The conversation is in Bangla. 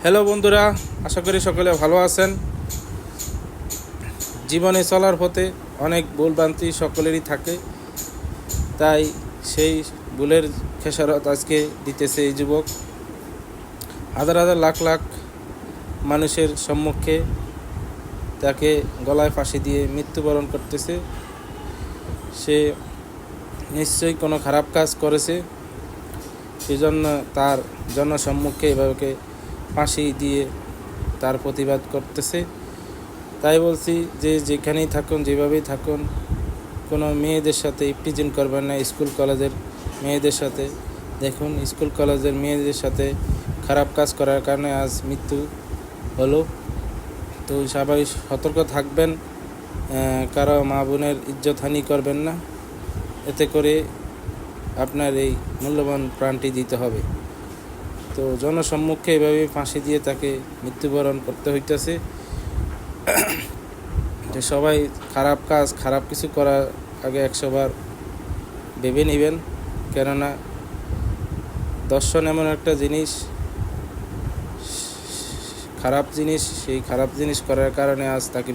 হ্যালো বন্ধুরা, আশা করি সকলে ভালো আছেন। জীবনে চলার পথে অনেক ভুলভ্রান্তি সকলেরই থাকে, তাই সেই ভুলের খেসারত আজকে দিতেছে এই যুবক। হাজার হাজার লাখ লাখ মানুষের সম্মুখে তাকে গলায় ফাঁসি দিয়ে মৃত্যুবরণ করতেছে। সে নিশ্চয়ই কোনো খারাপ কাজ করেছে, সেজন্য তার জনসম্মুখে এভাবে ফাঁসি দিয়ে তার প্রতিবাদ করতেছে। তাই বলছি যে যেখানেই থাকুন, যেভাবেই থাকুন, কোনো মেয়েদের সাথে ইফটিজিং করবেন না। স্কুল কলেজের মেয়েদের সাথে দেখুন, স্কুল কলেজের মেয়েদের সাথে খারাপ কাজ করার কারণে আজ মৃত্যু হলো। তো সবাই সতর্ক থাকবেন, কারো মা বোনের ইজ্জতহানি করবেন না, এতে করে আপনার এই মূল্যবান প্রাণটি দিতে হবে। তো জনসম্মুখে এভাবে ফাঁসি দিয়ে তাকে মৃত্যুবরণ করতে হইতেছে। যে সবাই খারাপ কিছু করার আগে 100 বার ভেবে নেবেন, কেননা দর্শন এমন একটা জিনিস, খারাপ জিনিস, সেই খারাপ জিনিস করার কারণে আজ তাকে